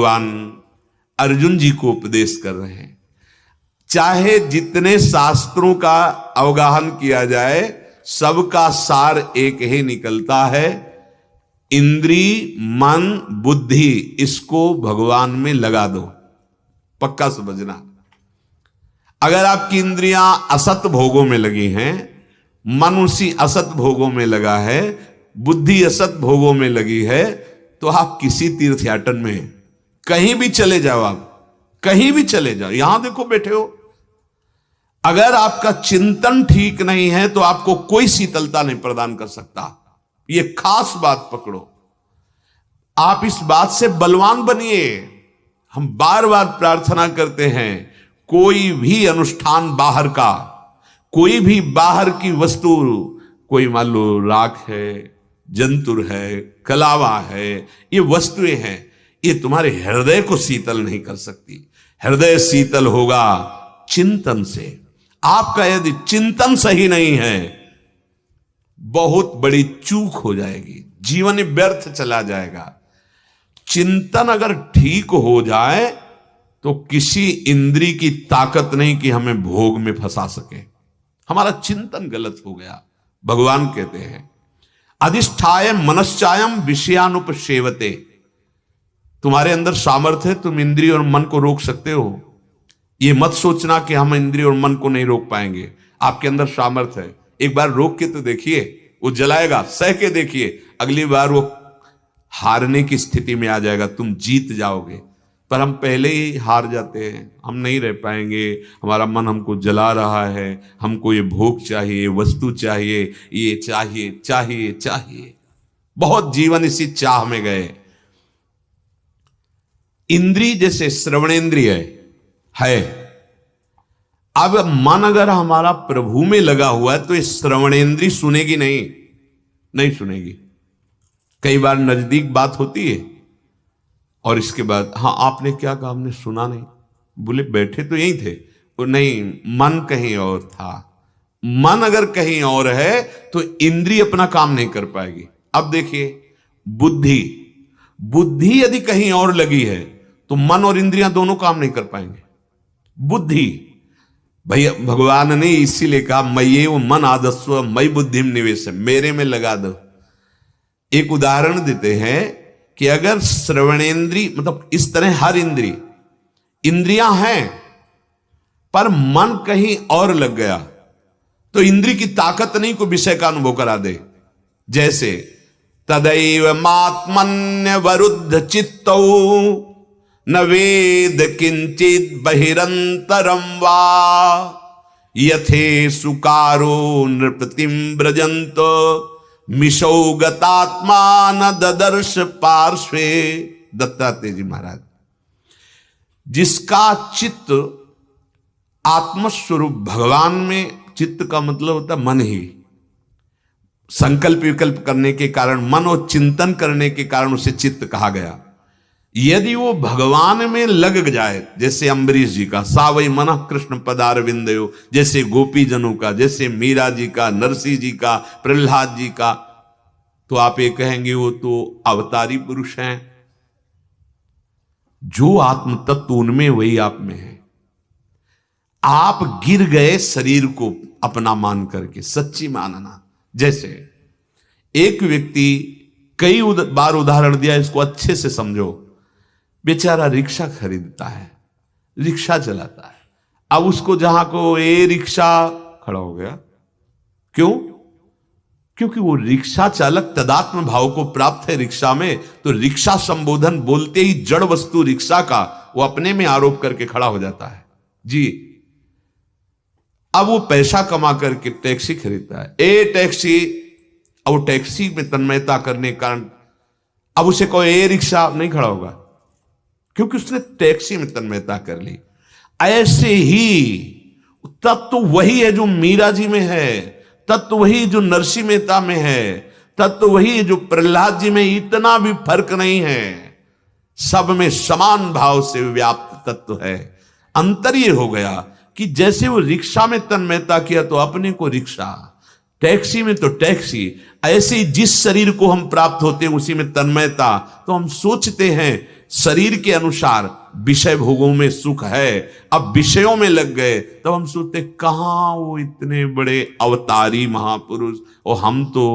भगवान अर्जुन जी को उपदेश कर रहे हैं। चाहे जितने शास्त्रों का अवगाहन किया जाए, सबका सार एक ही निकलता है, इंद्री मन बुद्धि इसको भगवान में लगा दो। पक्का समझना। अगर आपकी इंद्रियां असत भोगों में लगी हैं, मन उसी असत भोगों में लगा है, बुद्धि असत भोगों में लगी है, तो आप किसी तीर्थ याटन में कहीं भी चले जाओ, आप कहीं भी चले जाओ, यहां देखो बैठे हो, अगर आपका चिंतन ठीक नहीं है तो आपको कोई शीतलता नहीं प्रदान कर सकता। ये खास बात पकड़ो, आप इस बात से बलवान बनिए। हम बार बार प्रार्थना करते हैं, कोई भी अनुष्ठान बाहर का, कोई भी बाहर की वस्तु, कोई मान लो राख है, जंतुर है, कलावा है, ये वस्तुएं हैं, ये तुम्हारे हृदय को शीतल नहीं कर सकती। हृदय शीतल होगा चिंतन से। आपका यदि चिंतन सही नहीं है, बहुत बड़ी चूक हो जाएगी, जीवन व्यर्थ चला जाएगा। चिंतन अगर ठीक हो जाए तो किसी इंद्री की ताकत नहीं कि हमें भोग में फंसा सके। हमारा चिंतन गलत हो गया। भगवान कहते हैं अधिष्ठाय मनश्चायम विषयानुपसेवते। तुम्हारे अंदर सामर्थ्य है, तुम इंद्रिय और मन को रोक सकते हो। ये मत सोचना कि हम इंद्रिय और मन को नहीं रोक पाएंगे। आपके अंदर सामर्थ्य है, एक बार रोक के तो देखिए, वो जलाएगा, सह के देखिए, अगली बार वो हारने की स्थिति में आ जाएगा, तुम जीत जाओगे। पर हम पहले ही हार जाते हैं, हम नहीं रह पाएंगे, हमारा मन हमको जला रहा है, हमको ये भोग चाहिए, वस्तु चाहिए, ये चाहिए चाहिए चाहिए, बहुत जीवन इसी चाह में गए। इंद्री जैसे श्रवणेंद्रिय है, अब मन अगर हमारा प्रभु में लगा हुआ है तो ये श्रवणेंद्रिय सुनेगी नहीं सुनेगी। कई बार नजदीक बात होती है और इसके बाद हाँ आपने क्या कहा, हमने सुना नहीं, बोले बैठे तो यही थे, वो नहीं, मन कहीं और था। मन अगर कहीं और है तो इंद्रिय अपना काम नहीं कर पाएगी। अब देखिए बुद्धि यदि कहीं और लगी है तो मन और इंद्रियां दोनों काम नहीं कर पाएंगे। बुद्धि भैया भगवान ने इसीलिए कहा मय्ये वो मन आदस्व मयि बुद्धिम निवेश, मेरे में लगा दो। एक उदाहरण देते हैं कि अगर श्रवणेंद्री मतलब इस तरह हर इंद्रियां हैं पर मन कहीं और लग गया तो इंद्री की ताकत नहीं को विषय का अनुभव करा दे। जैसे तदैव मात्मन्य वरुद्ध चित्तौ न वेद किंचित बहिरंतरम वा यथे सुकारो नृपतिम ब्रजंत मिशौ गतात्मा न ददर्श पार्श्वे। दत्तात्रेय जी महाराज, जिसका चित्त आत्मस्वरूप भगवान में, चित्त का मतलब होता है मन ही, संकल्प विकल्प करने के कारण, मन और चिंतन करने के कारण उसे चित्त कहा गया। यदि वो भगवान में लग जाए, जैसे अम्बरीश जी का सावई मन कृष्ण पदारविंदयो, जैसे गोपी जनों का, जैसे मीरा जी का, नरसिंह जी का, प्रहलाद जी का, तो आप ये कहेंगे वो तो अवतारी पुरुष हैं। जो आत्म तत्व उनमें वही आप में है। आप गिर गए शरीर को अपना मान करके, सच्ची मानना। जैसे एक व्यक्ति, कई बार उदाहरण दिया, इसको अच्छे से समझो। बेचारा रिक्शा खरीदता है, रिक्शा चलाता है, अब उसको जहां को ए रिक्शा खड़ा हो गया, क्यों? क्योंकि वो रिक्शा चालक तदात्म भाव को प्राप्त है रिक्शा में, तो रिक्शा संबोधन बोलते ही जड़ वस्तु रिक्शा का वो अपने में आरोप करके खड़ा हो जाता है जी। अब वो पैसा कमा करके टैक्सी खरीदता है, ए टैक्सी, अब वो टैक्सी में तन्मयता करने के कारण अब उसे कोई ए रिक्शा नहीं खड़ा होगा, क्योंकि उसने टैक्सी में तन्मयता कर ली। ऐसे ही तत्व वही है जो मीरा जी में है, तत्व वही जो नरसिंह मेहता में है, तत्व वही जो प्रहलाद जी में, इतना भी फर्क नहीं है, सब में समान भाव से व्याप्त तत्व है। अंतर ये हो गया कि जैसे वो रिक्शा में तन्मयता किया तो अपने को रिक्शा, टैक्सी में तो टैक्सी, ऐसे जिस शरीर को हम प्राप्त होते हैं उसी में तन्मयता। तो हम सोचते हैं शरीर के अनुसार विषय भोगों में सुख है, अब विषयों में लग गए, तब हम सोचते कहां वो इतने बड़े अवतारी महापुरुष, और हम तो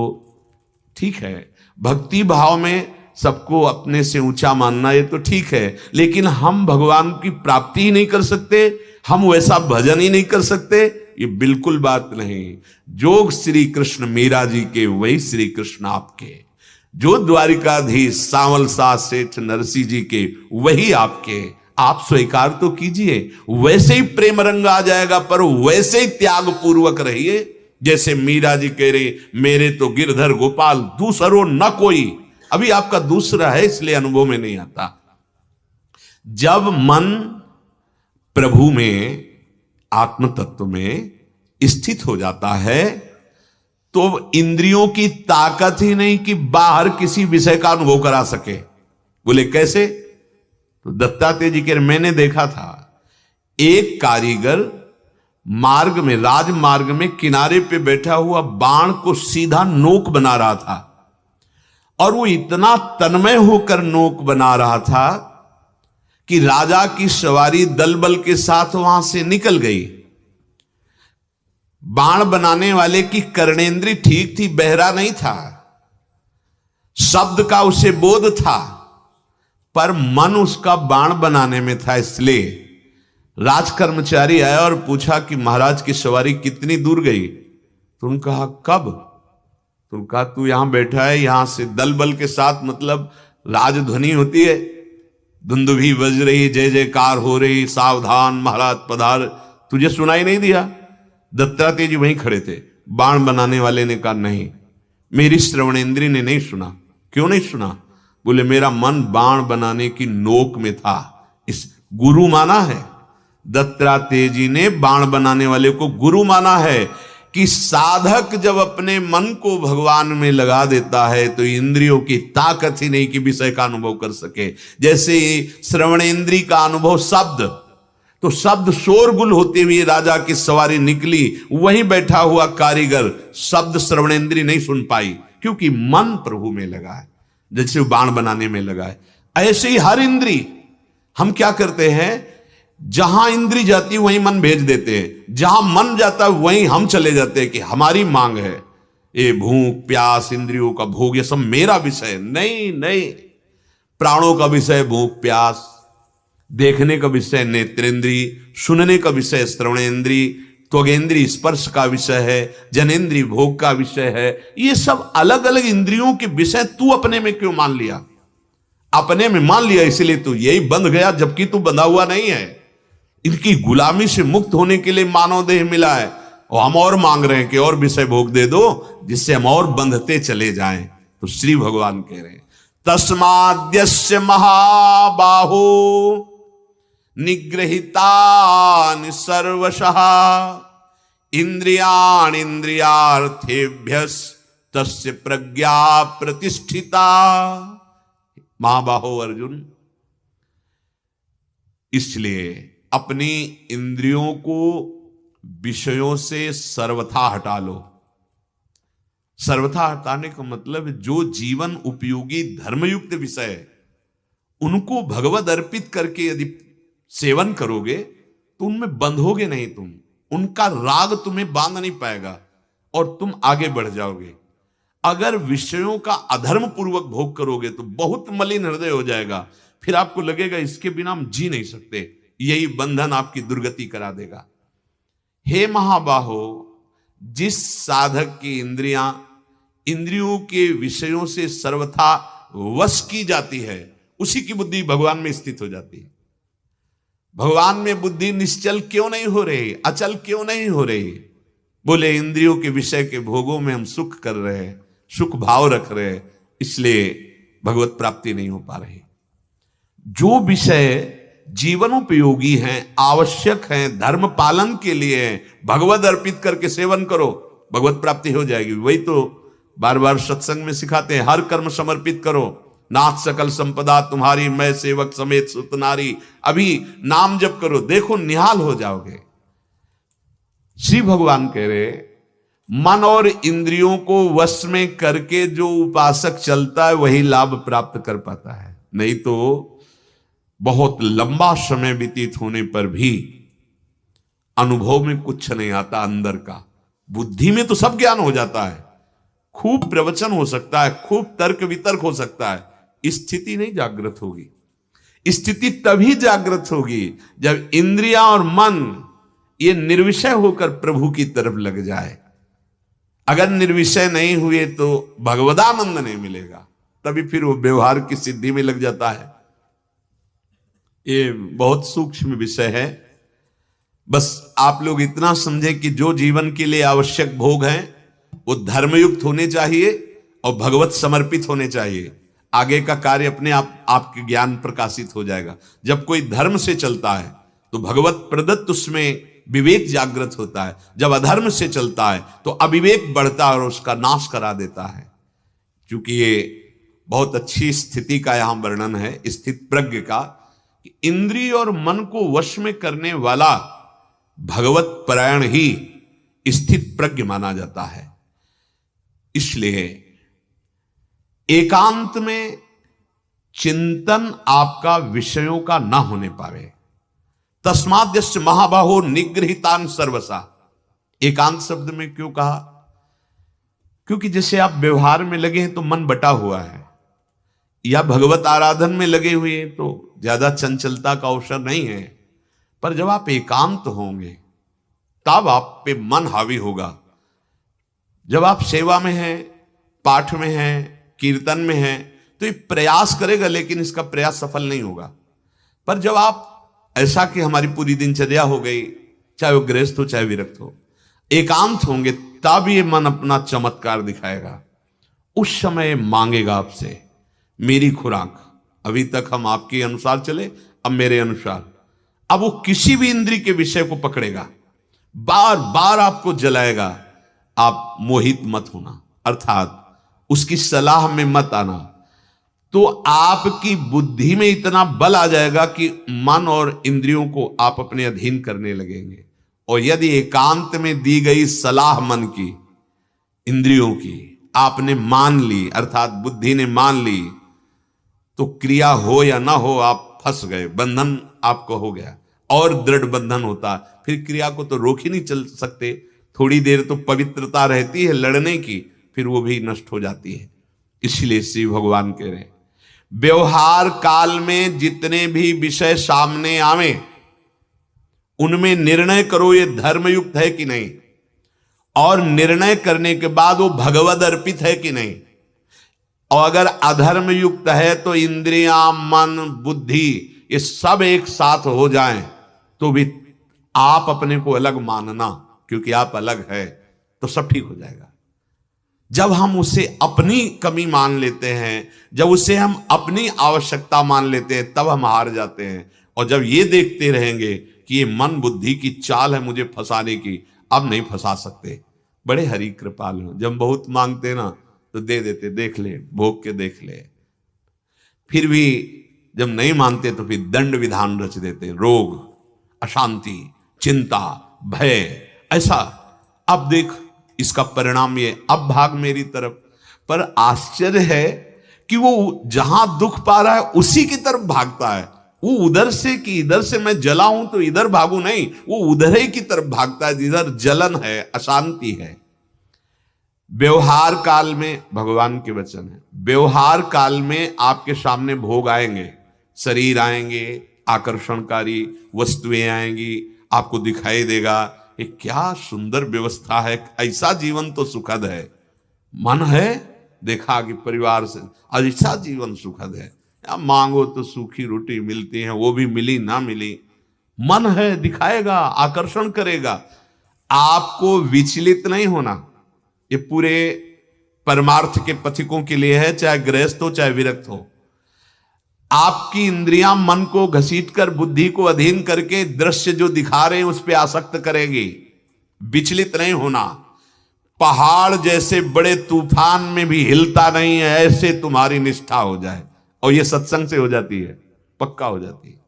ठीक है भक्ति भाव में सबको अपने से ऊंचा मानना ये तो ठीक है, लेकिन हम भगवान की प्राप्ति ही नहीं कर सकते, हम वैसा भजन ही नहीं कर सकते, ये बिल्कुल बात नहीं। जो श्री कृष्ण मीरा जी के वही श्री कृष्ण आपके, जो द्वारिकाधीश सांवल सास सेठ नरसिंह जी के वही आपके, आप स्वीकार तो कीजिए, वैसे ही प्रेम रंग आ जाएगा, पर वैसे ही त्याग पूर्वक रहिए जैसे मीरा जी कह रहे मेरे तो गिरधर गोपाल दूसरो न कोई। अभी आपका दूसरा है इसलिए अनुभव में नहीं आता। जब मन प्रभु में आत्म तत्व में स्थित हो जाता है तो इंद्रियों की ताकत ही नहीं कि बाहर किसी विषय का अनुभव करा सके। बोले कैसे? तो दत्तात्रेय जी के मैंने देखा था एक कारीगर मार्ग में, राजमार्ग में किनारे पे बैठा हुआ बाण को सीधा नोक बना रहा था, और वो इतना तन्मय होकर नोक बना रहा था कि राजा की सवारी दल बल के साथ वहां से निकल गई। बाण बनाने वाले की कर्णेंद्री ठीक थी, बहरा नहीं था, शब्द का उसे बोध था, पर मन उसका बाण बनाने में था। इसलिए राज कर्मचारी आया और पूछा कि महाराज की सवारी कितनी दूर गई? तुम कहा कब? तुम कहा तू यहां बैठा है, यहां से दल बल के साथ, मतलब राजध्वनि होती है, दुंदुभी बज रही, जय जयकार हो रही, सावधान महाराज पधार, तुझे सुनाई नहीं दिया? दत्तात्रेय जी वहीं खड़े थे। बाण बनाने वाले ने कहा नहीं, मेरी श्रवणेंद्री ने नहीं सुना। क्यों नहीं सुना? बोले मेरा मन बाण बनाने की नोक में था। इस गुरु माना है, दत्तात्रेय जी ने बाण बनाने वाले को गुरु माना है कि साधक जब अपने मन को भगवान में लगा देता है तो इंद्रियों की ताकत ही नहीं कि विषय का अनुभव कर सके। जैसे श्रवणेंद्री का अनुभव शब्द, तो शब्द शोरगुल होते हुए राजा की सवारी निकली, वहीं बैठा हुआ कारीगर शब्द श्रवणेंद्री नहीं सुन पाई क्योंकि मन प्रभु में लगा है, जैसे बाण बनाने में लगा है। ऐसे ही हर इंद्री, हम क्या करते हैं, जहां इंद्री जाती वहीं मन भेज देते हैं, जहां मन जाता वहीं हम चले जाते हैं कि हमारी मांग है, ये भूख प्यास इंद्रियों का भोग ये सब मेरा विषय नहीं। नहीं, प्राणों का विषय भूख प्यास, देखने का विषय नेत्रेंद्री, सुनने का विषय श्रवणेंद्री, त्वगेंद्री स्पर्श का विषय है, जनेंद्री भोग का विषय है। ये सब अलग अलग इंद्रियों के विषय तू अपने में क्यों मान लिया? अपने में मान लिया इसलिए तू यही बंध गया, जबकि तू बंधा हुआ नहीं है। इनकी गुलामी से मुक्त होने के लिए मानव देह मिला है, और हम और मांग रहे हैं कि और विषय भोग दे दो जिससे हम और बंधते चले जाएं। तो श्री भगवान कह रहे हैं तस्माद्यस्य महाबाहो निग्रहितानि सर्वशः इंद्रियाणि इंद्रियार्थेभ्यस् तस्य प्रज्ञा प्रतिष्ठिता। महाबाहो अर्जुन, इसलिए अपनी इंद्रियों को विषयों से सर्वथा हटा लो। सर्वथा हटाने का मतलब जो जीवन उपयोगी धर्मयुक्त विषय है उनको भगवद अर्पित करके यदि सेवन करोगे तो उनमें बंधोगे नहीं, तुम उनका राग तुम्हें बांध नहीं पाएगा और तुम आगे बढ़ जाओगे। अगर विषयों का अधर्म पूर्वक भोग करोगे तो बहुत मलिन हृदय हो जाएगा, फिर आपको लगेगा इसके बिना हम जी नहीं सकते, यही बंधन आपकी दुर्गति करा देगा। हे महाबाहो, जिस साधक की इंद्रियों के विषयों से सर्वथा वश की जाती है उसी की बुद्धि भगवान में स्थित हो जाती है। भगवान में बुद्धि निश्चल क्यों नहीं हो रही, अचल क्यों नहीं हो रही? बोले इंद्रियों के विषय के भोगों में हम सुख कर रहे हैं, सुख भाव रख रहे हैं, इसलिए भगवत प्राप्ति नहीं हो पा रही। जो विषय जीवनोपयोगी हैं, आवश्यक हैं, धर्म पालन के लिए हैं, भगवत अर्पित करके सेवन करो, भगवत प्राप्ति हो जाएगी। वही तो बार बार सत्संग में सिखाते हैं, हर कर्म समर्पित करो, नाथ सकल संपदा तुम्हारी, मैं सेवक समेत सुत नारी। अभी नाम जप करो, देखो निहाल हो जाओगे। श्री भगवान कह रहे मन और इंद्रियों को वश में करके जो उपासक चलता है वही लाभ प्राप्त कर पाता है, नहीं तो बहुत लंबा समय व्यतीत होने पर भी अनुभव में कुछ नहीं आता अंदर का। बुद्धि में तो सब ज्ञान हो जाता है, खूब प्रवचन हो सकता है, खूब तर्क वितर्क हो सकता है, स्थिति नहीं जागृत होगी। स्थिति तभी जागृत होगी जब इंद्रियां और मन ये निर्विषय होकर प्रभु की तरफ लग जाए। अगर निर्विषय नहीं हुए तो भगवदानंद नहीं मिलेगा, तभी फिर वो व्यवहार की सिद्धि में लग जाता है। ये बहुत सूक्ष्म विषय है। बस आप लोग इतना समझें कि जो जीवन के लिए आवश्यक भोग हैं वो धर्मयुक्त होने चाहिए और भगवत समर्पित होने चाहिए। आगे का कार्य अपने आप आपके ज्ञान प्रकाशित हो जाएगा। जब कोई धर्म से चलता है तो भगवत प्रदत्त उसमें विवेक जागृत होता है, जब अधर्म से चलता है तो अविवेक बढ़ता है और उसका नाश करा देता है। क्योंकि ये बहुत अच्छी स्थिति का यहां वर्णन है, स्थित प्रज्ञ का, कि इंद्रिय और मन को वश में करने वाला भगवत परायण ही स्थित प्रज्ञ माना जाता है। इसलिए एकांत में चिंतन आपका विषयों का ना होने पावे। तस्माद् यस्य महाबाहो निगृहीतान सर्वसा। एकांत शब्द में क्यों कहा? क्योंकि जैसे आप व्यवहार में लगे हैं तो मन बटा हुआ है, या भगवत आराधन में लगे हुए हैं तो ज्यादा चंचलता का अवसर नहीं है। पर जब आप एकांत होंगे तब आप पे मन हावी होगा। जब आप सेवा में हैं, पाठ में हैं, कीर्तन में हैं, तो ये प्रयास करेगा लेकिन इसका प्रयास सफल नहीं होगा। पर जब आप ऐसा कि हमारी पूरी दिनचर्या हो गई, चाहे वो गृहस्थ हो चाहे विरक्त हो, एकांत होंगे तब ये मन अपना चमत्कार दिखाएगा। उस समय मांगेगा आपसे मेरी खुराक। अभी तक हम आपके अनुसार चले, अब मेरे अनुसार। अब वो किसी भी इंद्रिय के विषय को पकड़ेगा, बार बार आपको जलाएगा। आप मोहित मत होना, अर्थात उसकी सलाह में मत आना। तो आपकी बुद्धि में इतना बल आ जाएगा कि मन और इंद्रियों को आप अपने अधीन करने लगेंगे। और यदि एकांत में दी गई सलाह मन की, इंद्रियों की आपने मान ली, अर्थात बुद्धि ने मान ली, तो क्रिया हो या ना हो आप फंस गए, बंधन आपको हो गया और दृढ़ बंधन होता। फिर क्रिया को तो रोक ही नहीं चल सकते। थोड़ी देर तो पवित्रता रहती है लड़ने की, फिर वो भी नष्ट हो जाती है। इसलिए श्री भगवान कह रहे हैं व्यवहार काल में जितने भी विषय सामने आवे उनमें निर्णय करो ये धर्मयुक्त है कि नहीं, और निर्णय करने के बाद वो भगवद अर्पित है कि नहीं। और अगर अधर्म युक्त है तो इंद्रियां, मन, बुद्धि ये सब एक साथ हो जाएं तो भी आप अपने को अलग मानना, क्योंकि आप अलग है, तो सब ठीक हो जाएगा। जब हम उसे अपनी कमी मान लेते हैं, जब उसे हम अपनी आवश्यकता मान लेते हैं, तब हम हार जाते हैं। और जब ये देखते रहेंगे कि ये मन बुद्धि की चाल है मुझे फंसाने की, अब नहीं फंसा सकते। बड़े हरि कृपाल हो, जब बहुत मांगते ना तो दे देते, देख ले, भोग के देख ले। फिर भी जब नहीं मानते तो फिर दंड विधान रच देते, रोग, अशांति, चिंता, भय, ऐसा। अब देख इसका परिणाम ये, अब भाग मेरी तरफ। पर आश्चर्य है कि वो जहां दुख पा रहा है उसी की तरफ भागता है। वो उधर से कि इधर से मैं जला हूं तो इधर भागू नहीं, वो उधर ही की तरफ भागता है जिधर जलन है, अशांति है। व्यवहार काल में, भगवान के वचन है, व्यवहार काल में आपके सामने भोग आएंगे, शरीर आएंगे, आकर्षणकारी वस्तुएं आएंगी, आपको दिखाई देगा ये क्या सुंदर व्यवस्था है, ऐसा जीवन तो सुखद है। मन है देखा कि परिवार से ऐसा जीवन सुखद है, या मांगो तो सूखी रोटी मिलती है, वो भी मिली ना मिली। मन है दिखाएगा, आकर्षण करेगा। आपको विचलित नहीं होना। ये पूरे परमार्थ के पथिकों के लिए है, चाहे गृहस्थ हो चाहे विरक्त हो। आपकी इंद्रियां मन को घसीटकर बुद्धि को अधीन करके दृश्य जो दिखा रहे हैं उस पर आसक्त करेगी। विचलित नहीं होना। पहाड़ जैसे बड़े तूफान में भी हिलता नहीं है, ऐसे तुम्हारी निष्ठा हो जाए। और ये सत्संग से हो जाती है, पक्का हो जाती है।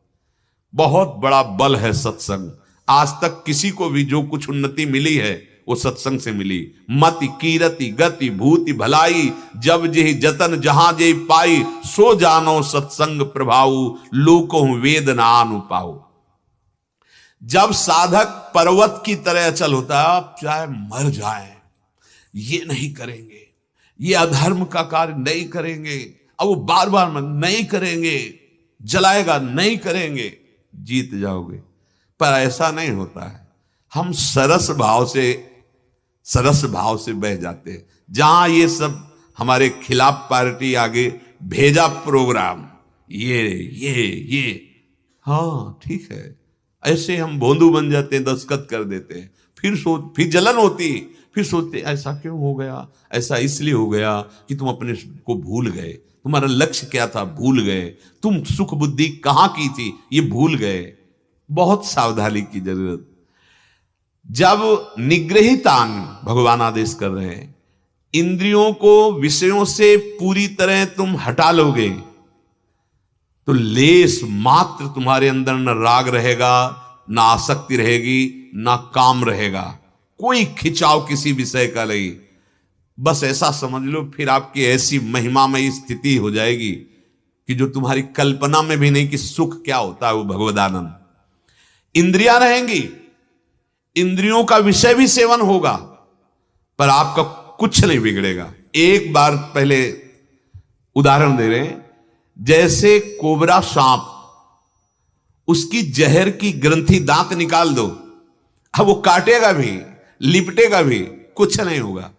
बहुत बड़ा बल है सत्संग। आज तक किसी को भी जो कुछ उन्नति मिली है वो सत्संग से मिली। मति कीरति गति भूति भलाई, जब जेहि जतन जहां जेहि पाई, सो जानो सत्संग प्रभाऊ, लोको वेद न आनु पाऊ। जब साधक पर्वत की तरह अचल होता है, आप चाहे मर जाए, ये नहीं करेंगे, ये अधर्म का कार्य नहीं करेंगे, अब वो बार बार नहीं करेंगे, जलाएगा नहीं करेंगे, जीत जाओगे। पर ऐसा नहीं होता है। हम सरस भाव से बह जाते हैं। जहां ये सब हमारे खिलाफ पार्टी आगे भेजा प्रोग्राम, ये हाँ ठीक है, ऐसे हम भोंदू बन जाते हैं, दस्तखत कर देते हैं, फिर जलन होती, फिर सोचते ऐसा क्यों हो गया, ऐसा इसलिए हो गया कि तुम अपने को भूल गए, तुम्हारा लक्ष्य क्या था भूल गए, तुम सुख बुद्धि कहां की थी ये भूल गए। बहुत सावधानी की जरूरत। जब निग्रहितांग भगवान आदेश कर रहे हैं, इंद्रियों को विषयों से पूरी तरह तुम हटा लोगे तो लेस मात्र तुम्हारे अंदर न राग रहेगा, ना आसक्ति रहेगी, ना काम रहेगा, कोई खिंचाव किसी विषय का नहीं। बस ऐसा समझ लो, फिर आपकी ऐसी महिमामयी स्थिति हो जाएगी कि जो तुम्हारी कल्पना में भी नहीं कि सुख क्या होता है, वो भगवदानंद। इंद्रियां रहेंगी, इंद्रियों का विषय भी सेवन होगा, पर आपका कुछ नहीं बिगड़ेगा। एक बार पहले उदाहरण दे रहे हैं, जैसे कोबरा सांप, उसकी जहर की ग्रंथि दांत निकाल दो, अब वो काटेगा भी लिपटेगा भी, कुछ नहीं होगा,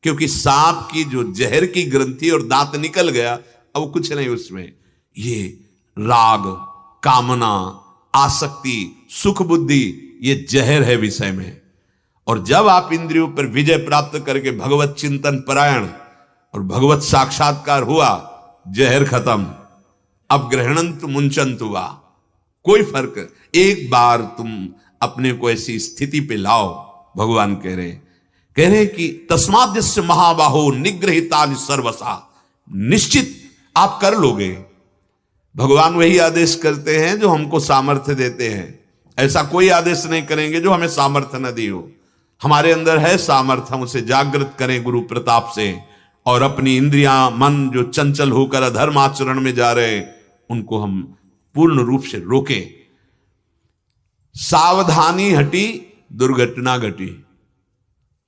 क्योंकि सांप की जो जहर की ग्रंथि और दांत निकल गया, अब कुछ नहीं उसमें। ये राग, कामना, आसक्ति, सुख बुद्धि, ये जहर है विषय में। और जब आप इंद्रियों पर विजय प्राप्त करके भगवत चिंतन परायण और भगवत साक्षात्कार हुआ, जहर खत्म, अब ग्रहणंत मुंचंत हुआ, कोई फर्क। एक बार तुम अपने को ऐसी स्थिति पे लाओ, भगवान कह रहे कि तस्माद् यस्य महाबाहो निग्रहितानि सर्वसा, निश्चित आप कर लोगे। भगवान वही आदेश करते हैं जो हमको सामर्थ्य देते हैं, ऐसा कोई आदेश नहीं करेंगे जो हमें सामर्थ्य न दी हो। हमारे अंदर है सामर्थ्य, हम उसे जागृत करें गुरु प्रताप से, और अपनी इंद्रियां, मन जो चंचल होकर अधर्म आचरण में जा रहे हैं, उनको हम पूर्ण रूप से रोकें। सावधानी हटी, दुर्घटना घटी।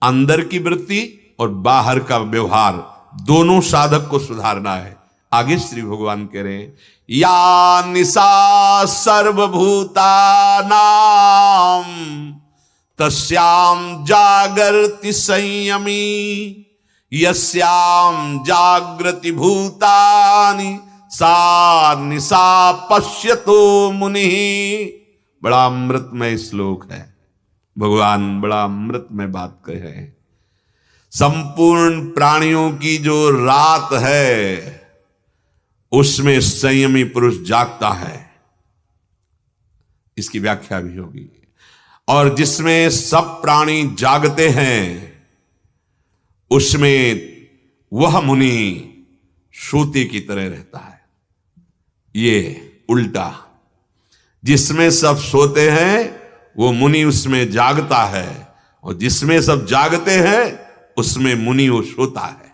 अंदर की वृत्ति और बाहर का व्यवहार, दोनों साधक को सुधारना है। आगे श्री भगवान कह रहे हैं, या निशा सर्वभूतानां तस्याम जागर्ति संयमी, यस्याम जागृति भूतानि सा निशा पश्यतो मुनि। बड़ा अमृतमय श्लोक है, भगवान बड़ा अमृतमय बात कह रहे हैं। संपूर्ण प्राणियों की जो रात है, उसमें संयमी पुरुष जागता है, इसकी व्याख्या भी होगी। और जिसमें सब प्राणी जागते हैं, उसमें वह मुनि सोते की तरह रहता है। ये उल्टा, जिसमें सब सोते हैं वो मुनि उसमें जागता है, और जिसमें सब जागते हैं उसमें मुनि वो सोता है।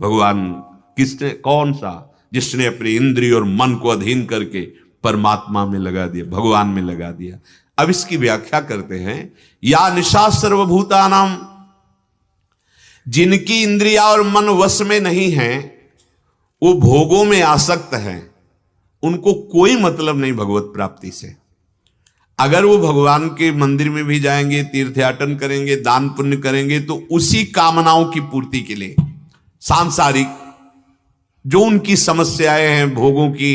भगवान किसने, कौन सा? जिसने अपनी इंद्रिय और मन को अधीन करके परमात्मा में लगा दिया, भगवान में लगा दिया। अब इसकी व्याख्या करते हैं, या निशा सर्वभूतानां, जिनकी इंद्रिया और मन वश में नहीं है, वो भोगों में आसक्त हैं, उनको कोई मतलब नहीं भगवत प्राप्ति से। अगर वो भगवान के मंदिर में भी जाएंगे, तीर्थयाटन करेंगे, दान पुण्य करेंगे, तो उसी कामनाओं की पूर्ति के लिए, सांसारिक जो उनकी समस्याएं हैं, भोगों की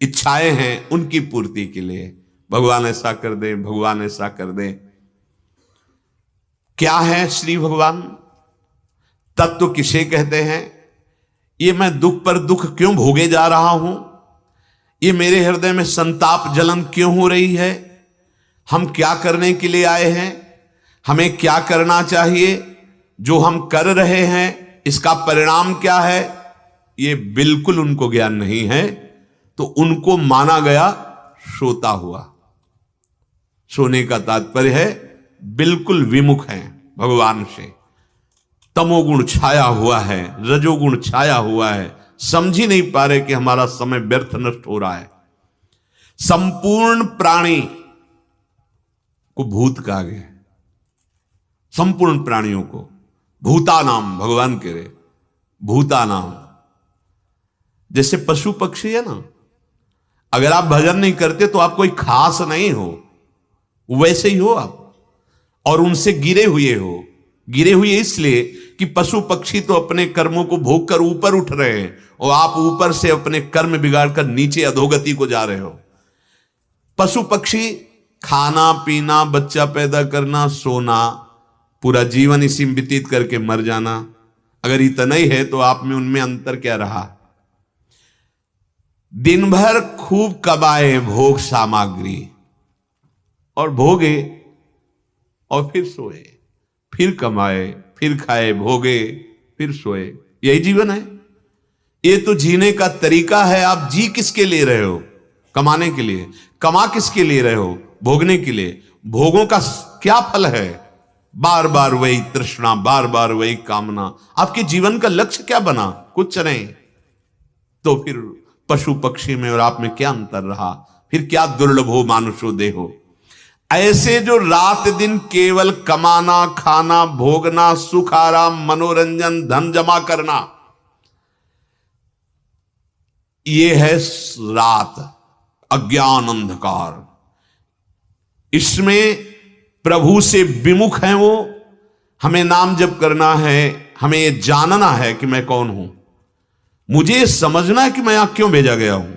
इच्छाएं हैं, उनकी पूर्ति के लिए। भगवान ऐसा कर दे, भगवान ऐसा कर दे। क्या है श्री भगवान? तत्व किसे कहते हैं? ये मैं दुख पर दुख क्यों भोगे जा रहा हूं? ये मेरे हृदय में संताप जलन क्यों हो रही है? हम क्या करने के लिए आए हैं? हमें क्या करना चाहिए? जो हम कर रहे हैं इसका परिणाम क्या है? ये बिल्कुल उनको ज्ञान नहीं है, तो उनको माना गया सोता हुआ। सोने का तात्पर्य है बिल्कुल विमुख है, भगवान से। तमोगुण छाया हुआ है, रजोगुण छाया हुआ है, समझ ही नहीं पा रहे कि हमारा समय व्यर्थ नष्ट हो रहा है। संपूर्ण प्राणी को भूत कहा गया, संपूर्ण प्राणियों को भूतानाम, भगवान कह रहे भूतानाम। जैसे पशु पक्षी है ना, अगर आप भजन नहीं करते तो आप कोई खास नहीं हो, वैसे ही हो आप, और उनसे गिरे हुए इसलिए कि पशु पक्षी तो अपने कर्मों को भोग कर ऊपर उठ रहे हैं और आप ऊपर से अपने कर्म बिगाड़कर नीचे अधोगति को जा रहे हो। पशु पक्षी खाना पीना, बच्चा पैदा करना, सोना, पूरा जीवन इसी में व्यतीत करके मर जाना, अगर इतना ही है तो आप में उनमें अंतर क्या रहा? दिन भर खूब कमाए भोग सामग्री और भोगे और फिर सोए, फिर कमाए, फिर खाए, भोगे, फिर सोए, यही जीवन है। ये तो जीने का तरीका है। आप जी किसके लिए रहे हो? कमाने के लिए। कमा किसके लिए रहे हो? भोगने के लिए। भोगों का क्या फल है? बार बार वही तृष्णा, बार बार वही कामना। आपके जीवन का लक्ष्य क्या बना? कुछ नहीं। तो फिर पशु पक्षी में और आप में क्या अंतर रहा? फिर क्या दुर्लभ हो मानुषो देहो। ऐसे जो रात दिन केवल कमाना, खाना, भोगना, सुख, आराम, मनोरंजन, धन जमा करना, ये है रात, अज्ञान, अंधकार। इसमें प्रभु से विमुख हैं वो। हमें नाम जप करना है, हमें ये जानना है कि मैं कौन हूं, मुझे समझना है कि मैं यहां क्यों भेजा गया हूं,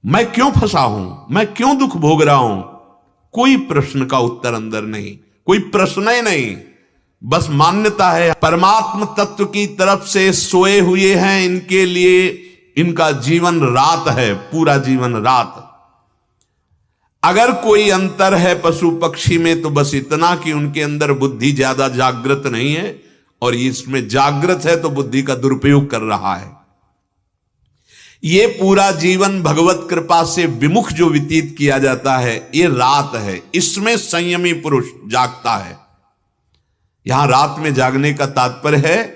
मैं क्यों फंसा हूं, मैं क्यों दुख भोग रहा हूं। कोई प्रश्न का उत्तर अंदर नहीं, कोई प्रश्न ही नहीं, बस मान्यता है। परमात्म तत्व की तरफ से सोए हुए हैं, इनके लिए इनका जीवन रात है, पूरा जीवन रात। अगर कोई अंतर है पशु पक्षी में तो बस इतना कि उनके अंदर बुद्धि ज्यादा जागृत नहीं है, और इसमें जागृत है तो बुद्धि का दुरुपयोग कर रहा है। ये पूरा जीवन भगवत कृपा से विमुख जो व्यतीत किया जाता है, ये रात है। इसमें संयमी पुरुष जागता है। यहां रात में जागने का तात्पर्य है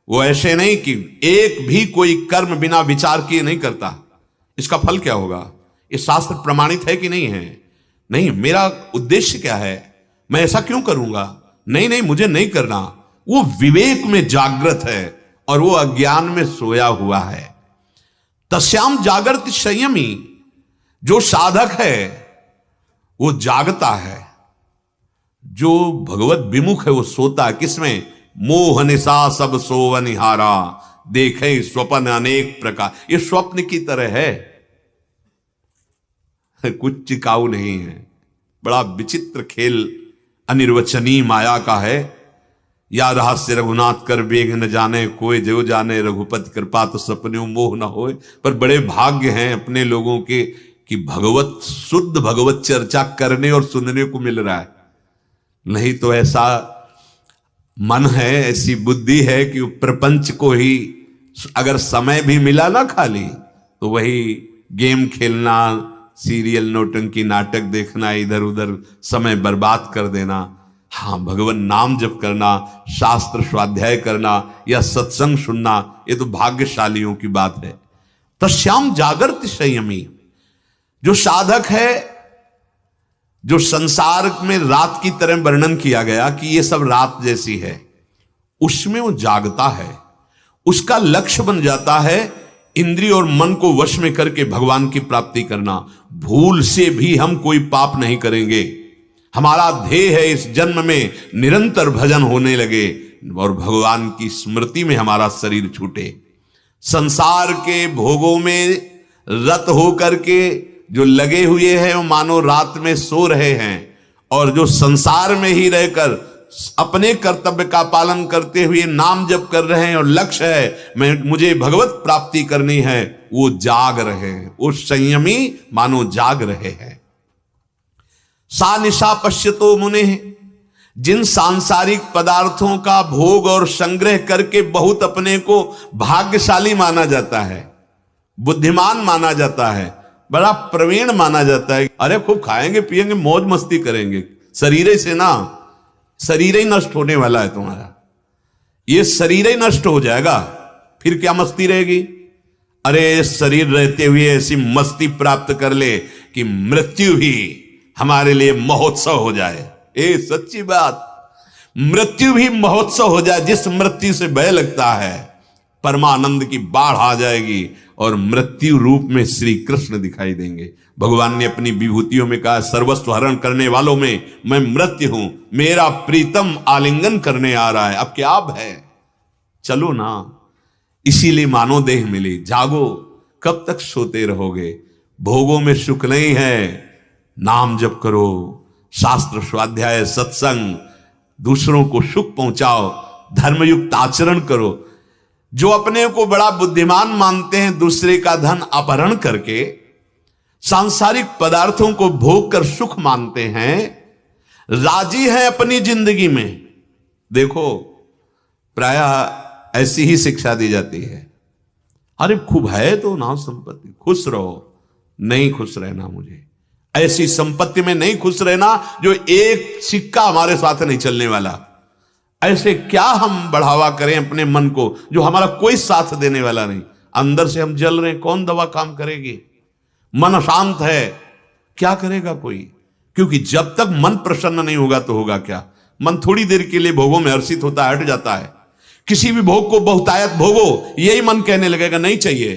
वो ऐसे नहीं कि एक भी कोई कर्म बिना विचार किए नहीं करता, इसका फल क्या होगा, ये शास्त्र प्रमाणित है कि नहीं है, नहीं, मेरा उद्देश्य क्या है, मैं ऐसा क्यों करूंगा, नहीं नहीं मुझे नहीं करना। वो विवेक में जागृत है और वो अज्ञान में सोया हुआ है। तस्याम जागृत संयमी, जो साधक है वो जागता है, जो भगवत विमुख है वो सोता है। किसमें? मोह निशा सब सोवनिहारा, देखे स्वप्न अनेक प्रकार। ये स्वप्न की तरह है, कुछ टिकाऊ नहीं है। बड़ा विचित्र खेल अनिर्वचनीय माया का है। या रहस्य रघुनाथ कर बेग न जाने, कोई जो जाने रघुपति कृपा तो सपने मोह न होए। पर बड़े भाग्य हैं अपने लोगों के कि भगवत, शुद्ध भगवत चर्चा करने और सुनने को मिल रहा है। नहीं तो ऐसा मन है, ऐसी बुद्धि है कि प्रपंच को ही अगर समय भी मिला ना खाली, तो वही गेम खेलना, सीरियल, नौटंकी, नाटक देखना, इधर उधर समय बर्बाद कर देना। हाँ, भगवान नाम जप करना, शास्त्र स्वाध्याय करना या सत्संग सुनना, ये तो भाग्यशालियों की बात है। तस्याम जागृत संयमी, जो साधक है, जो संसार में रात की तरह वर्णन किया गया कि ये सब रात जैसी है, उसमें वो जागता है। उसका लक्ष्य बन जाता है इंद्रिय और मन को वश में करके भगवान की प्राप्ति करना। भूल से भी हम कोई पाप नहीं करेंगे। हमारा ध्येय है इस जन्म में निरंतर भजन होने लगे और भगवान की स्मृति में हमारा शरीर छूटे। संसार के भोगों में रत होकर के जो लगे हुए हैं वो मानो रात में सो रहे हैं, और जो संसार में ही रहकर अपने कर्तव्य का पालन करते हुए नाम जप कर रहे हैं और लक्ष्य है मुझे भगवत प्राप्ति करनी है, वो जाग रहे हैं। वो संयमी मानो जाग रहे हैं। सा निशा पश्यतो मुने, जिन सांसारिक पदार्थों का भोग और संग्रह करके बहुत अपने को भाग्यशाली माना जाता है, बुद्धिमान माना जाता है, बड़ा प्रवीण माना जाता है। अरे खूब खाएंगे पिएंगे, मौज मस्ती करेंगे, शरीर से ना, शरीर ही नष्ट होने वाला है तुम्हारा, ये शरीर ही नष्ट हो जाएगा, फिर क्या मस्ती रहेगी। अरे शरीर रहते हुए ऐसी मस्ती प्राप्त कर ले कि मृत्यु ही हमारे लिए महोत्सव हो जाए। ए सच्ची बात, मृत्यु भी महोत्सव हो जाए। जिस मृत्यु से भय लगता है, परमानंद की बाढ़ आ जाएगी और मृत्यु रूप में श्री कृष्ण दिखाई देंगे। भगवान ने अपनी विभूतियों में कहा, सर्वस्व हरण करने वालों में मैं मृत्यु हूं, मेरा प्रीतम आलिंगन करने आ रहा है, अब क्या है, चलो ना। इसीलिए मानव देह मिली। जागो, कब तक सोते रहोगे, भोगों में सुख नहीं है। नाम जप करो, शास्त्र स्वाध्याय सत्संग, दूसरों को सुख पहुंचाओ, धर्मयुक्त आचरण करो। जो अपने को बड़ा बुद्धिमान मानते हैं, दूसरे का धन अपहरण करके सांसारिक पदार्थों को भोग कर सुख मानते हैं, राजी हैं अपनी जिंदगी में। देखो प्रायः ऐसी ही शिक्षा दी जाती है, अरे खूब है तो ना संपत्ति, खुश रहो। नहीं खुश रहना, मुझे ऐसी संपत्ति में नहीं खुश रहना जो एक सिक्का हमारे साथ नहीं चलने वाला। ऐसे क्या हम बढ़ावा करें अपने मन को जो हमारा कोई साथ देने वाला नहीं। अंदर से हम जल रहे हैं, कौन दवा काम करेगी। मन अशांत है, क्या करेगा कोई। क्योंकि जब तक मन प्रसन्न नहीं होगा तो होगा क्या। मन थोड़ी देर के लिए भोगों में हर्षित होता है, हट जाता है। किसी भी भोग को बहुतायत भोगो, यही मन कहने लगेगा नहीं चाहिए।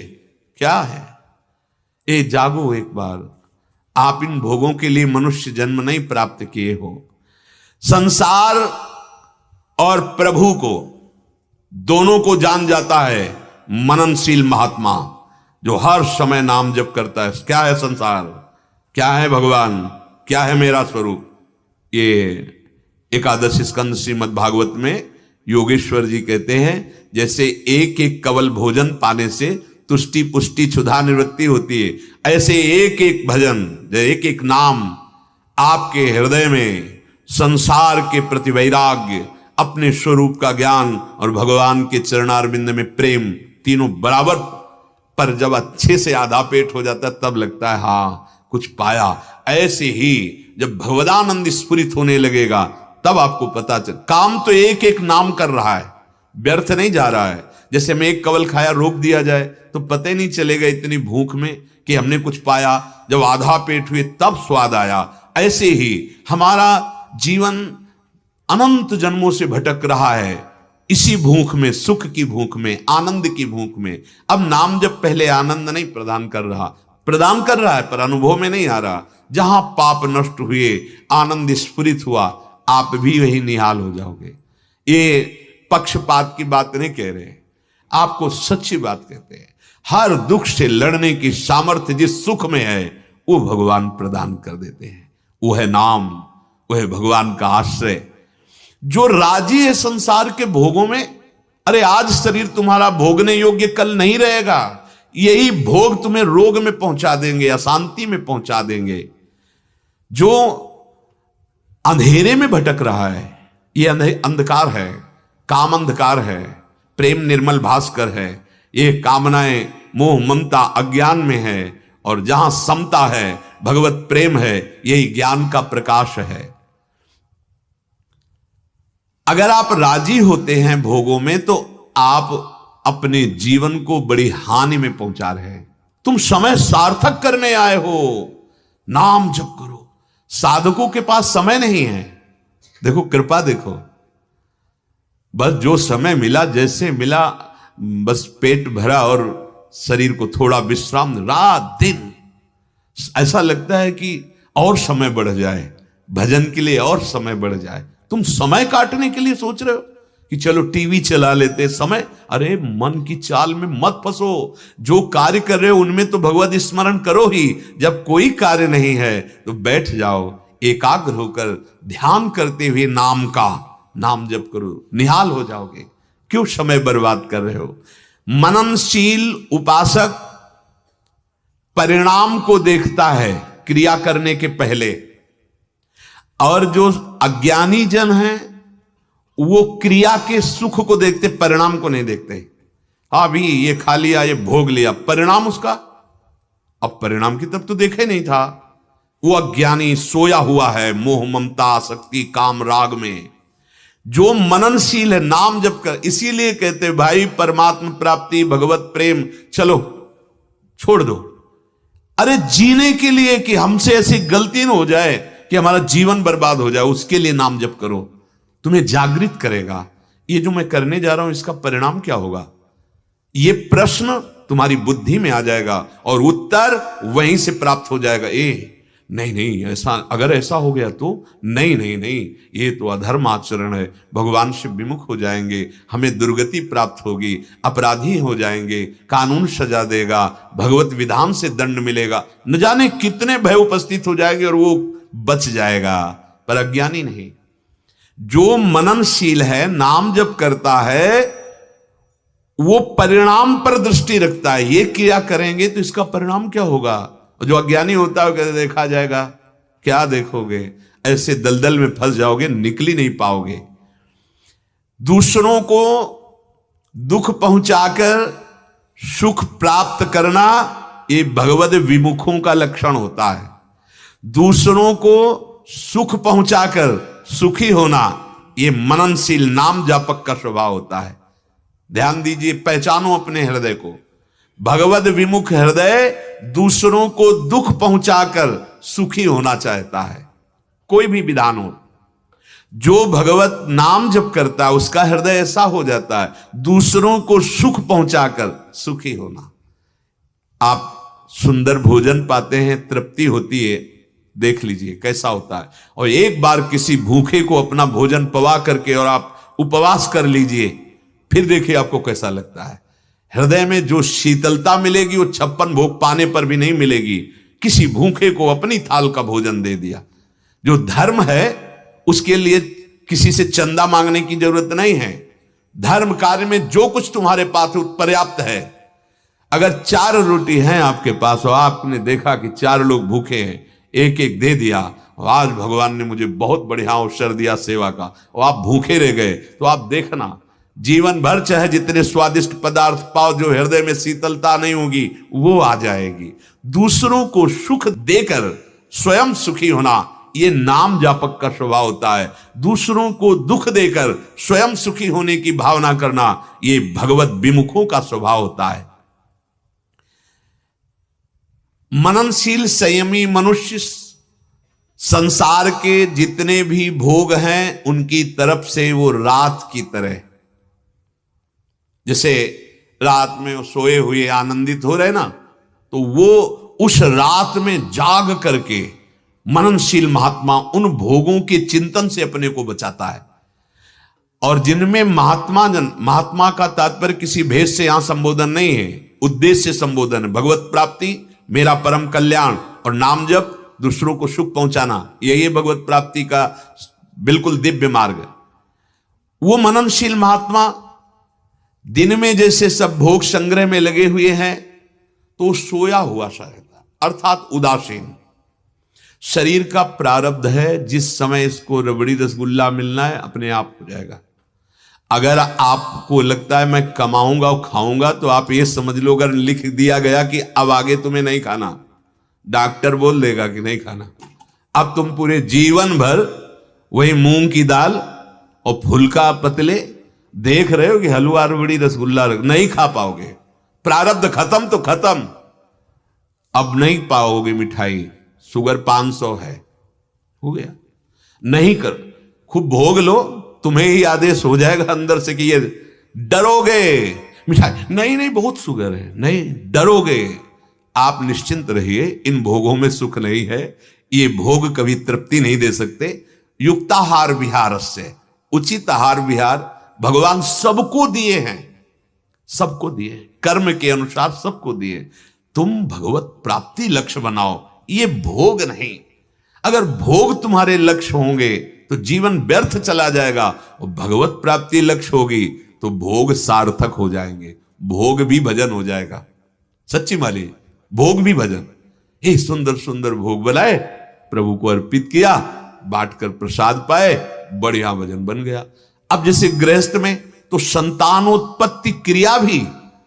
क्या है, ए जागो एक बार। आप इन भोगों के लिए मनुष्य जन्म नहीं प्राप्त किए हो। संसार और प्रभु को दोनों को जान जाता है मननशील महात्मा, जो हर समय नाम जप करता है। क्या है संसार, क्या है भगवान, क्या है मेरा स्वरूप। ये एकादश स्कंद श्रीमद् भागवत में योगेश्वर जी कहते हैं, जैसे एक एक कवल भोजन पाने से तुष्टि पुष्टि क्षुधा निवृत्ति होती है, ऐसे एक एक भजन, एक एक नाम आपके हृदय में संसार के प्रति वैराग्य, अपने स्वरूप का ज्ञान और भगवान के चरणारविंद में प्रेम, तीनों बराबर। पर जब अच्छे से आधा पेट हो जाता है तब लगता है हाँ कुछ पाया। ऐसे ही जब भगवदानंद स्फुरित होने लगेगा तब आपको पता चल, काम तो एक एक नाम कर रहा है, व्यर्थ नहीं जा रहा है। जैसे हमें एक कवल खाया रोक दिया जाए तो पता ही नहीं चलेगा इतनी भूख में कि हमने कुछ पाया। जब आधा पेट हुए तब स्वाद आया। ऐसे ही हमारा जीवन अनंत जन्मों से भटक रहा है, इसी भूख में, सुख की भूख में, आनंद की भूख में। अब नाम जब पहले आनंद नहीं प्रदान कर रहा, प्रदान कर रहा है पर अनुभव में नहीं आ रहा। जहां पाप नष्ट हुए, आनंद स्फुरित हुआ, आप भी वही निहाल हो जाओगे। ये पक्षपात की बात नहीं कह रहे, आपको सच्ची बात कहते हैं। हर दुख से लड़ने की सामर्थ्य जिस सुख में है वो भगवान प्रदान कर देते हैं। वो है नाम, वो है भगवान का आश्रय। जो राजी है संसार के भोगों में, अरे आज शरीर तुम्हारा भोगने योग्य कल नहीं रहेगा। यही भोग तुम्हें रोग में पहुंचा देंगे, अशांति में पहुंचा देंगे। जो अंधेरे में भटक रहा है, ये अंधकार है, काम अंधकार है, प्रेम निर्मल भास्कर है। ये कामनाएं मोह ममता अज्ञान में है, और जहां समता है, भगवत प्रेम है, यही ज्ञान का प्रकाश है। अगर आप राजी होते हैं भोगों में तो आप अपने जीवन को बड़ी हानि में पहुंचा रहे हैं। तुम समय सार्थक करने आए हो, नाम जप करो। साधकों के पास समय नहीं है। देखो कृपा देखो, बस जो समय मिला, जैसे मिला, बस पेट भरा और शरीर को थोड़ा विश्राम, रात दिन ऐसा लगता है कि और समय बढ़ जाए, भजन के लिए और समय बढ़ जाए। तुम समय काटने के लिए सोच रहे हो कि चलो टीवी चला लेते समय। अरे मन की चाल में मत फंसो। जो कार्य कर रहे हो उनमें तो भगवत स्मरण करो ही। जब कोई कार्य नहीं है तो बैठ जाओ, एकाग्र होकर ध्यान करते हुए नाम का नाम जप करो, निहाल हो जाओगे। क्यों समय बर्बाद कर रहे हो। मननशील उपासक परिणाम को देखता है क्रिया करने के पहले, और जो अज्ञानी जन हैं वो क्रिया के सुख को देखते, परिणाम को नहीं देखते। अभी ये खा लिया, ये भोग लिया, परिणाम उसका, अब परिणाम की तब तो देखा ही नहीं था। वो अज्ञानी सोया हुआ है मोह ममता आसक्ति काम राग में। जो मननशील है, नाम जप कर, इसीलिए कहते भाई परमात्मा प्राप्ति, भगवत प्रेम, चलो छोड़ दो। अरे जीने के लिए कि हमसे ऐसी गलती न हो जाए कि हमारा जीवन बर्बाद हो जाए, उसके लिए नाम जप करो, तुम्हें जागृत करेगा। ये जो मैं करने जा रहा हूं इसका परिणाम क्या होगा, ये प्रश्न तुम्हारी बुद्धि में आ जाएगा और उत्तर वहीं से प्राप्त हो जाएगा। नहीं नहीं, ऐसा अगर ऐसा हो गया तो नहीं नहीं नहीं, ये तो अधर्म आचरण है, भगवान से विमुख हो जाएंगे, हमें दुर्गति प्राप्त होगी, अपराधी हो जाएंगे, कानून सजा देगा, भगवत विधान से दंड मिलेगा, न जाने कितने भय उपस्थित हो जाएंगे और वो बच जाएगा। पर अज्ञानी नहीं, जो मननशील है, नाम जप करता है, वो परिणाम पर दृष्टि रखता है। ये क्रिया करेंगे तो इसका परिणाम क्या होगा। जो अज्ञानी होता है कहते देखा जाएगा, क्या देखोगे, ऐसे दलदल में फंस जाओगे, निकल ही नहीं पाओगे। दूसरों को दुख पहुंचाकर सुख प्राप्त करना ये भगवद विमुखों का लक्षण होता है। दूसरों को सुख पहुंचाकर सुखी होना ये मननशील नाम जापक का स्वभाव होता है। ध्यान दीजिए, पहचानो अपने हृदय को। भगवद विमुख हृदय दूसरों को दुख पहुंचाकर सुखी होना चाहता है। कोई भी विधान हो, जो भगवत नाम जप करता है उसका हृदय ऐसा हो जाता है, दूसरों को सुख पहुंचाकर सुखी होना। आप सुंदर भोजन पाते हैं, तृप्ति होती है, देख लीजिए कैसा होता है। और एक बार किसी भूखे को अपना भोजन पवा करके और आप उपवास कर लीजिए, फिर देखिए आपको कैसा लगता है। हृदय में जो शीतलता मिलेगी वो 56 भोग पाने पर भी नहीं मिलेगी। किसी भूखे को अपनी थाल का भोजन दे दिया। जो धर्म है उसके लिए किसी से चंदा मांगने की जरूरत नहीं है। धर्म कार्य में जो कुछ तुम्हारे पास पर्याप्त है। अगर 4 रोटी हैं आपके पास और आपने देखा कि 4 लोग भूखे हैं, एक एक दे दिया, आज भगवान ने मुझे बहुत बढ़िया अवसर दिया सेवा का, और आप भूखे रह गए, तो आप देखना जीवन भर चाहे जितने स्वादिष्ट पदार्थ पाओ, जो हृदय में शीतलता नहीं होगी वो आ जाएगी। दूसरों को सुख देकर स्वयं सुखी होना ये नाम जापक का स्वभाव होता है। दूसरों को दुख देकर स्वयं सुखी होने की भावना करना ये भगवत विमुखों का स्वभाव होता है। मननशील संयमी मनुष्य संसार के जितने भी भोग हैं उनकी तरफ से वो रात की तरह, जैसे रात में वो सोए हुए आनंदित हो रहे ना, तो वो उस रात में जाग करके मननशील महात्मा उन भोगों के चिंतन से अपने को बचाता है। और जिनमें महात्मा का तात्पर्य किसी भेद से यहां संबोधन नहीं है, उद्देश्य से संबोधन है। भगवत प्राप्ति, मेरा परम कल्याण, और नाम जप, दूसरों को सुख पहुंचाना, यही भगवत प्राप्ति का बिल्कुल दिव्य मार्ग। वो मननशील महात्मा दिन में जैसे सब भोग संग्रह में लगे हुए हैं तो सोया हुआ सा रहता, अर्थात उदासीन। शरीर का प्रारब्ध है, जिस समय इसको रबड़ी रसगुल्ला मिलना है अपने आप हो जाएगा। अगर आपको लगता है मैं कमाऊंगा और खाऊंगा, तो आप ये समझ लो, अगर लिख दिया गया कि अब आगे तुम्हें नहीं खाना, डॉक्टर बोल देगा कि नहीं खाना, अब तुम पूरे जीवन भर वही मूंग की दाल और फुल्का पतले देख रहे हो कि हलवा रबड़ी रसगुल्ला नहीं खा पाओगे। प्रारब्ध खत्म तो खत्म, अब नहीं पाओगे मिठाई, शुगर 500 है, हो गया, नहीं कर, खूब भोग लो, तुम्हें ही आदेश हो जाएगा अंदर से कि ये डरोगे, मिठाई नहीं नहीं बहुत शुगर है, नहीं डरोगे। आप निश्चिंत रहिए, इन भोगों में सुख नहीं है, ये भोग कभी तृप्ति नहीं दे सकते। युक्ताहार विहार से, उचित आहार विहार भगवान सबको दिए हैं, सबको दिए, कर्म के अनुसार सबको दिए। तुम भगवत प्राप्ति लक्ष्य बनाओ, ये भोग नहीं। अगर भोग तुम्हारे लक्ष्य होंगे तो जीवन व्यर्थ चला जाएगा, और भगवत प्राप्ति लक्ष्य होगी तो भोग सार्थक हो जाएंगे, भोग भी भजन हो जाएगा। सच्ची माली, भोग भी भजन। ये सुंदर सुंदर भोग बनाए, प्रभु को अर्पित किया, बांटकर प्रसाद पाए, बढ़िया भजन बन गया। अब जैसे गृहस्थ में तो संतानोत्पत्ति क्रिया भी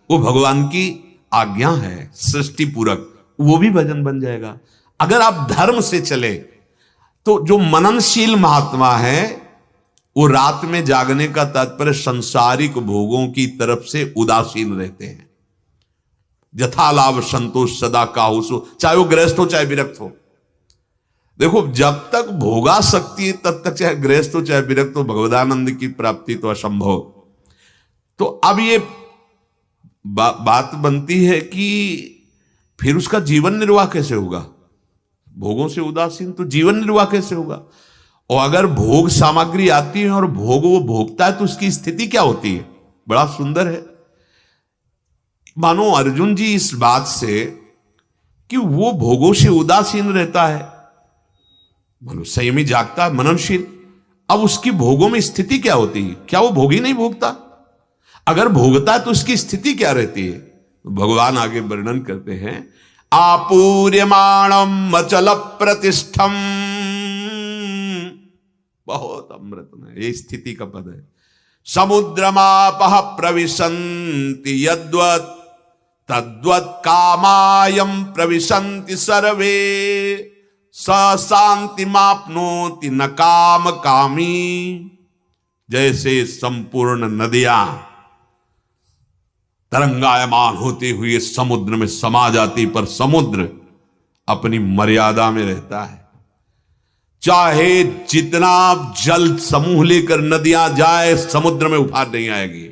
वो भगवान की आज्ञा है, सृष्टि पूरक, वो भी भजन बन जाएगा। अगर आप धर्म से चले तो जो मननशील महात्मा है वो रात में जागने का तात्पर्य संसारिक भोगों की तरफ से उदासीन रहते हैं। यथा लाभ संतोष सदा काहुसो, चाहे वो गृहस्थ हो चाहे विरक्त हो। देखो, जब तक भोगा सकती है तब तक चाहे गृहस्थ हो चाहे विरक्त हो, भगवदानंद की प्राप्ति तो असंभव। तो अब ये बात बनती है कि फिर उसका जीवन निर्वाह कैसे होगा? भोगों से उदासीन तो जीवन निर्वाह कैसे होगा? और अगर भोग सामग्री आती है और भोग वो भोगता है तो उसकी स्थिति क्या होती है? बड़ा सुंदर है। मानो अर्जुन जी इस बात से कि वो भोगों से उदासीन रहता है, मानो संयमी जागता है, मननशील, अब उसकी भोगों में स्थिति क्या होती है? क्या वो भोगी नहीं भोगता? अगर भोगता है तो उसकी स्थिति क्या रहती है? भगवान आगे वर्णन करते हैं, आपूर्यमाणम अचल प्रतिष्ठम, बहुत अमृत में ये स्थिति का पद है। समुद्रमापह प्रविशन्ति यद्वत् तद्वत् कामायम प्रविशन्ति सर्वे, स शांतिमाप्नोति न काम कामी। जैसे संपूर्ण नदियां तरंगायमान होते हुए समुद्र में समा जाती, पर समुद्र अपनी मर्यादा में रहता है। चाहे जितना जल समूह लेकर नदियां जाए, समुद्र में उफान नहीं आएगी।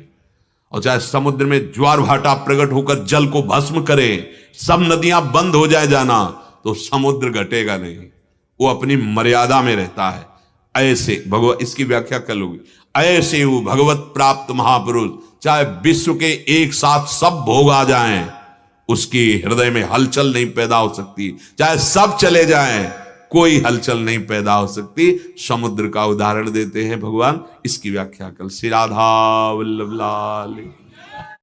और चाहे समुद्र में ज्वार भाटा प्रकट होकर जल को भस्म करे, सब नदियां बंद हो जाए जाना, तो समुद्र घटेगा नहीं, वो अपनी मर्यादा में रहता है। ऐसे भगवत, इसकी व्याख्या कर लोगी, ऐसे वो भगवत प्राप्त महापुरुष, चाहे विश्व के एक साथ सब भोग आ जाएं, उसकी हृदय में हलचल नहीं पैदा हो सकती। चाहे सब चले जाएं, कोई हलचल नहीं पैदा हो सकती। समुद्र का उदाहरण देते हैं भगवान, इसकी व्याख्या कल। श्री राधा वल्लभ लाल।